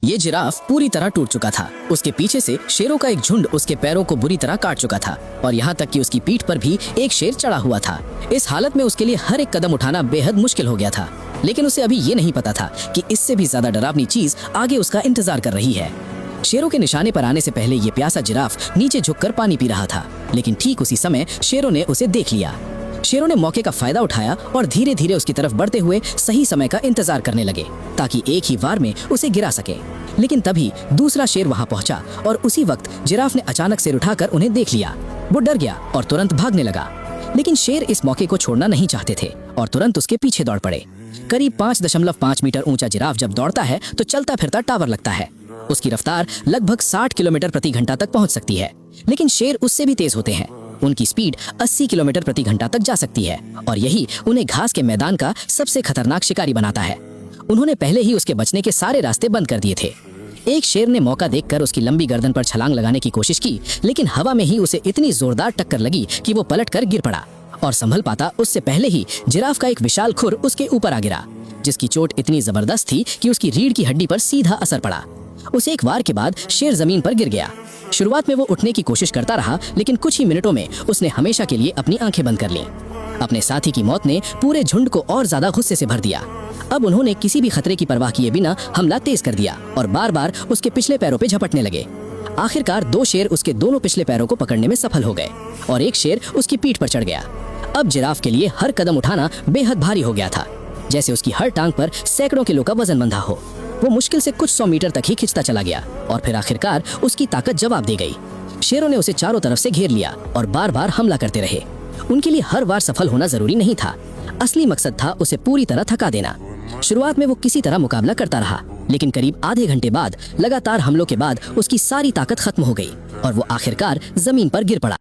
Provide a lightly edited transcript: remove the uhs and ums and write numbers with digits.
ये जिराफ पूरी तरह टूट चुका था। उसके पीछे से शेरों का एक झुंड उसके पैरों को बुरी तरह काट चुका था और यहाँ तक कि उसकी पीठ पर भी एक शेर चढ़ा हुआ था। इस हालत में उसके लिए हर एक कदम उठाना बेहद मुश्किल हो गया था, लेकिन उसे अभी ये नहीं पता था कि इससे भी ज्यादा डरावनी चीज आगे उसका इंतजार कर रही है। शेरों के निशाने पर आने से पहले ये प्यासा जिराफ नीचे झुककर पानी पी रहा था, लेकिन ठीक उसी समय शेरों ने उसे देख लिया। शेरों ने मौके का फायदा उठाया और धीरे धीरे उसकी तरफ बढ़ते हुए सही समय का इंतजार करने लगे ताकि एक ही वार में उसे गिरा सके। लेकिन तभी दूसरा शेर वहां पहुंचा और उसी वक्त जिराफ ने अचानक सिर उठाकर उन्हें देख लिया। वो डर गया और तुरंत भागने लगा, लेकिन शेर इस मौके को छोड़ना नहीं चाहते थे और तुरंत उसके पीछे दौड़ पड़े। करीब 5.5 मीटर ऊंचा जिराफ जब दौड़ता है तो चलता फिरता टावर लगता है। उसकी रफ्तार लगभग 60 किलोमीटर प्रति घंटा तक पहुंच सकती है, लेकिन शेर उससे भी तेज होते हैं। उनकी स्पीड 80 किलोमीटर प्रति घंटा तक जा सकती है और यही उन्हें घास के मैदान का सबसे खतरनाक शिकारी बनाता है। उन्होंने पहले ही उसके बचने के सारे रास्ते बंद कर दिए थे। एक शेर ने मौका देखकर उसकी लंबी गर्दन पर छलांग लगाने की कोशिश की, लेकिन हवा में ही उसे इतनी जोरदार टक्कर लगी कि वो पलटकर गिर पड़ा और संभल पाता उससे पहले ही जिराफ का एक विशाल खुर उसके ऊपर आ गिरा, जिसकी चोट इतनी जबरदस्त थी कि उसकी रीढ़ की हड्डी पर सीधा असर पड़ा। उसे एक वार के बाद शेर जमीन पर गिर गया। शुरुआत में वो उठने की कोशिश करता रहा, लेकिन कुछ ही मिनटों में उसने हमेशा के लिए अपनी आंखें बंद कर लीं। अपने साथी की मौत ने पूरे झुंड को और ज्यादा गुस्से से भर दिया। अब उन्होंने किसी भी खतरे की परवाह किए बिना हमला तेज कर दिया और बार बार उसके पिछले पैरों पे झपटने लगे। आखिरकार 2 शेर उसके दोनों पिछले पैरों को पकड़ने में सफल हो गए और एक शेर उसकी पीठ पर चढ़ गया। अब जिराफ के लिए हर कदम उठाना बेहद भारी हो गया था, जैसे उसकी हर टांग पर सैकड़ों किलो का वजन बंधा हो। वो मुश्किल से कुछ 100 मीटर तक ही खिंचता चला गया और फिर आखिरकार उसकी ताकत जवाब दे गई। शेरों ने उसे चारों तरफ से घेर लिया और बार बार हमला करते रहे। उनके लिए हर बार सफल होना जरूरी नहीं था, असली मकसद था उसे पूरी तरह थका देना। शुरुआत में वो किसी तरह मुकाबला करता रहा, लेकिन करीब आधे घंटे बाद लगातार हमलों के बाद उसकी सारी ताकत खत्म हो गई और वो आखिरकार जमीन पर गिर पड़ा।